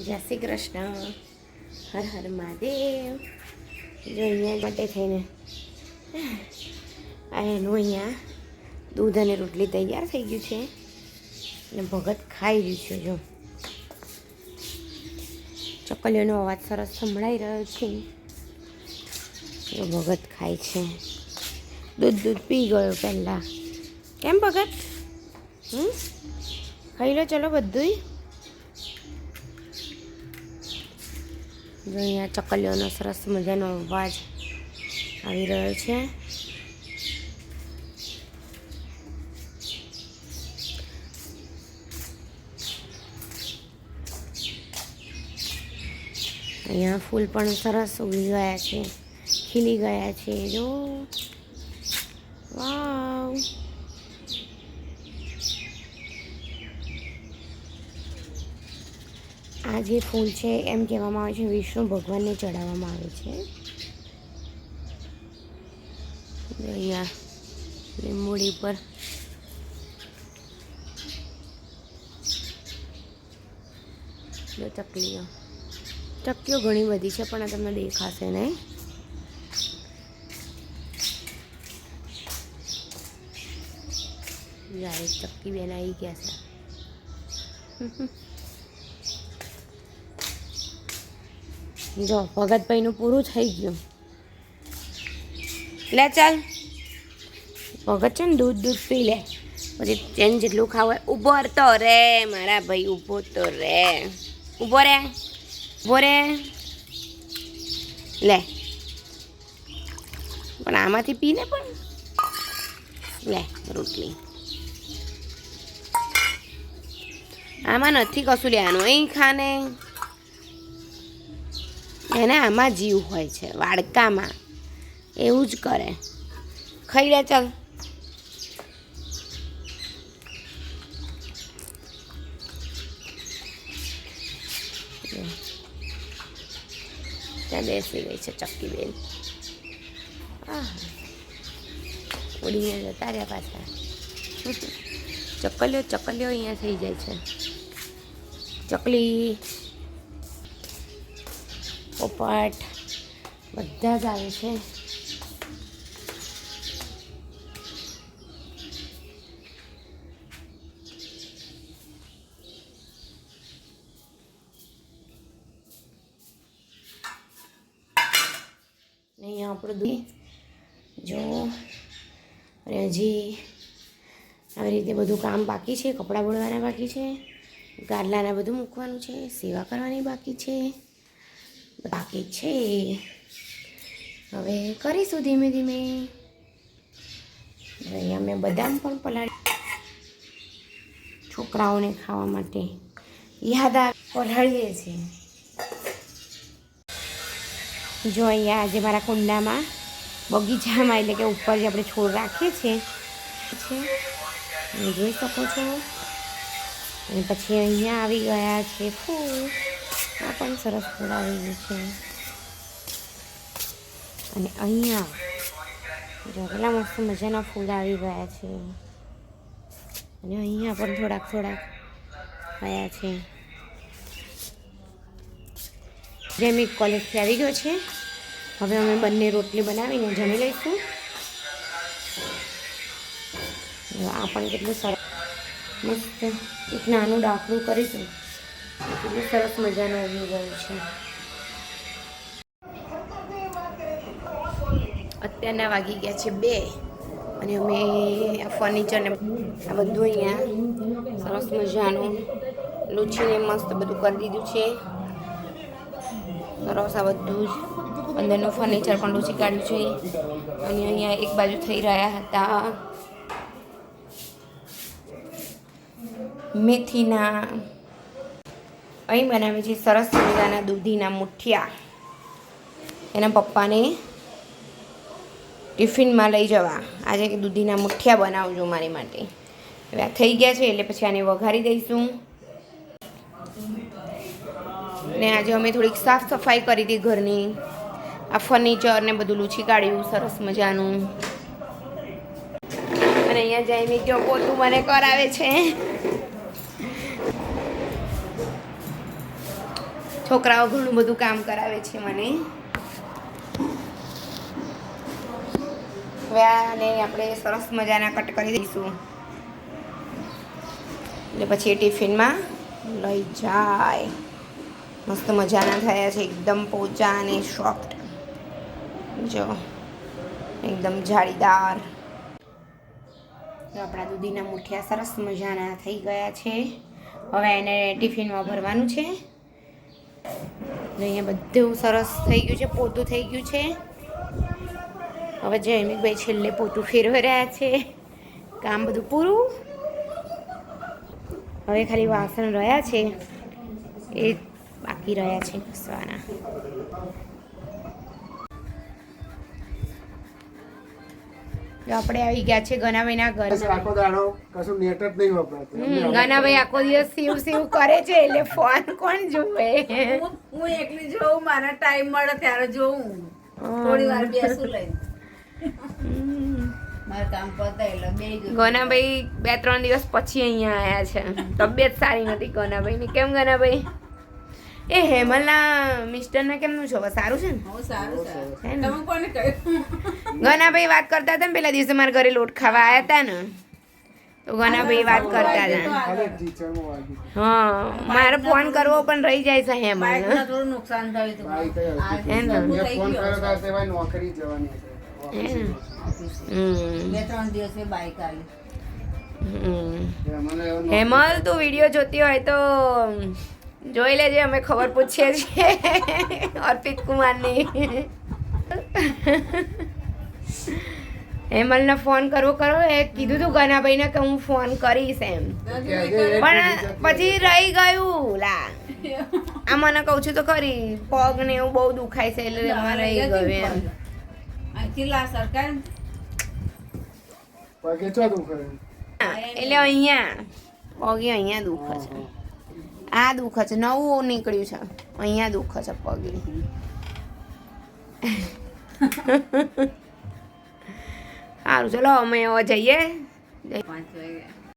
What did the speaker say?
જય શ્રી કૃષ્ણ, હર હર મહાદેવ. જો અહીંયા માટે થઈને એનું અહીંયા દૂધ અને રોટલી તૈયાર થઈ ગયું છે અને ભગત ખાઈ રહ્યું છે. જો ચકલીઓનો અવાજ સરસ સંભળાઈ રહ્યો છે. જો ભગત ખાય છે. દૂધ પી ગયો પહેલાં. કેમ ભગત? ખાઈ લો ચલો બધુંય. જો અહીંયા ચકલીઓનો સરસ મજાનો અવાજ આવી રહ્યો છે. અહીંયા ફૂલ પણ સરસ ઉગી ગયા છે, ખીલી ગયા છે. જો વાવ, આ જે ફૂલ છે એમ કહેવામાં આવે છે વિષ્ણુ ભગવાનને ચડાવવામાં આવે છે. અહીંયા લીંબોડી પર ચકલીઓ ઘણી બધી છે પણ આ તમને દેખાશે નહીં. જાય ચક્કી બેન આવી ગયા છે. જો ભગતભાઈનું પૂરું થઈ ગયું. લે ચાલ ભગત છે ને દૂધ પી લે, પછી તેને જેટલું ખાવું ઊભો તો રે મારા ભાઈ, ઊભો તો રે, ઊભો રે લે. પણ આમાંથી પી લે, પણ લે રોટલી. આમાં નથી કશું લેવાનું, અહીં ખાને. એને આમાં જીવ હોય છે, વાડકામાં એવું જ કરે. ખાઈ લે ચાલ. ત્યાં બેસી ગઈ છે ચક્કી બેન. ઉડીને જતા રહ્યા પાછા. ચકલીઓ અહીંયા થઈ જાય છે. ચકલી, પોપટ બધા જ આવે છે. અહીંયા આપણું દૂધ જો, અને હજી આવી રીતે બધું કામ બાકી છે. કપડાં બોળવાના બાકી છે, ગાદલાને બધું મૂકવાનું છે, સેવા કરવાની બાકી છે. હવે કરીશું ધીમે ધીમે. અહીંયા મેં બદામ પણ પલાળી છોકરાઓને ખાવા માટે યાદ પલાળીએ છીએ. જો અહીંયા આજે મારા કુંડામાં બગીચામાં, એટલે કે ઉપર જે આપણે છોડ રાખીએ છીએ જોઈ શકો છો. અને પછી અહીંયા આવી ગયા છે ફૂલ. આ પણ સરસ ફૂલ આવી ગયું છે. અને અહીંયા જો કેટલા મસ્ત મજાના ફૂલ આવી ગયા છે. અને અહીંયા પણ થોડાક આવ્યા છે. જેમી કોલેજથી આવી ગયો છે. હવે અમે બંને રોટલી બનાવીને જમી લઈશું. આ પણ કેટલું સરસ મસ્ત એક નાનું ડાકડું કરીશું. કેટલું સરસ મજાનું ઉગી ગયું છે. અત્યારના વાગી ગયા છે 2 અને અમે આ ફર્નિચરને આ બધું અહીંયા સરસ મજાનું લૂછીને મસ્ત બધું કરી દીધું છે. સરસ આ બધું જ અંદરનું ફર્નિચર પણ લૂછી કાઢ્યું છે. અને અહીંયા એક બાજુ થઈ રહ્યા હતા મેથીના. અહીં બનાવે છે સરસ મજાના દૂધીના મુઠિયા. એના પપ્પાને ટિફિનમાં લઈ જવા આજે કે દૂધીના મુઠિયા બનાવજો મારી માટે. હવે આ થઈ ગયા છે એટલે પછી આને વઘારી દઈશું. ને આજે અમે થોડીક સાફ સફાઈ કરી હતી ઘરની. આ ફર્નિચર ને બધું લૂછી કાઢ્યું સરસ મજાનું. અને અહીંયા જઈને જો પોતું મને કરાવે છે. છોકરાઓ ઘણું બધું કામ કરાવે છે મને. હવે આને આપણે સરસ મજાના કટ કરી દઈશું એટલે પછી એ ટિફિનમાં લઈ જાય. મસ્ત મજાના થયા છે, એકદમ પોચા અને સોફ્ટ. જો એકદમ જાળીદાર. તો આપણા દૂધીના મુઠિયા સરસ મજાના થઈ ગયા છે. હવે એને ટિફિનમાં ભરવાનું છે. અહીંયા બધું સરસ થઈ ગયું છે, પોતું થઈ ગયું છે. હવે જયમીભાઈ છેલ્લે પોતું ફેરવી રહ્યા છે. કામ બધું પૂરું. હવે ખાલી વાસણ રહ્યા છે એ બાકી રહ્યા છે ઘસવાના. આપણે આવી ગયા છે ગનાભાઈના ઘર. આખો દાડો કશું નેટ જ નહીં વપરાતું. ગનાભાઈ આખો દિવસ સીવ કરે છે એટલે ફોન કોણ જોવે? હું એકલી જોઉં, મારા ટાઈમ મળે ત્યારે જોઉં. થોડી વાર બેસું લઈને મારું કામ પતાય એટલે બેસી જઉં. ગનાભાઈ 2-3 દિવસ પછી અહીંયા આવ્યા છે. તબિયત સારી નથી ગનાભાઈની. કેમ ગનાભાઈ? એ હેમલના મિસ્ટરના કેમનું છે? સારું છે ને? બહુ સારું છે. હે ને? તમે કોને કહ્યું? ગનાભાઈ વાત કરતા હતા ને પેલા દિવસે મારા ઘરે લોટ ખાવા આવ્યા હતા ને, તો ગનાભાઈ વાત કરતા હતા. ખાલી ટીચરમાં વાગ્યું. હા, મારે ફોન કરવો પણ રહી જાય છે હેમલ. બાઈકમાં થોડું નુકસાન થયું હતું. બાઈક જ હતી. આ હે ને? બધું મેં થઈ ફોન ગયું. કર્યો ત્યારે તે ભાઈ નોકરી જવાની હતી. હે ને? હમ. 2-3 દિવસે બાઈક આવી. હમ. મને એવું હેમલ તું વિડીયો જોતી હોય તો જોઈ લેજે, અમે ખબર પૂછીએ છીએ અર્પિત કુમારની. હેમલને ફોન કરો એ કીધું તું ગનાભાઈને કે હું ફોન કરીશ એમ, પણ પછી રહી ગયું. લા આ મને કહું છું તો ખરી, પગ ને એવું બહુ દુખાય છે એટલે એમાં રહી ગયું એમ. અહીંથી લા સરકાર પગે ચો દુખે. એટલે અહીંયા પગે અહીંયા દુખે છે, આ દુખે છે, નવું નીકળ્યું છે, અહીંયા દુખે છે પગે. સારું ચલો અમે હવે જઈએ. 5 વાગ્યા.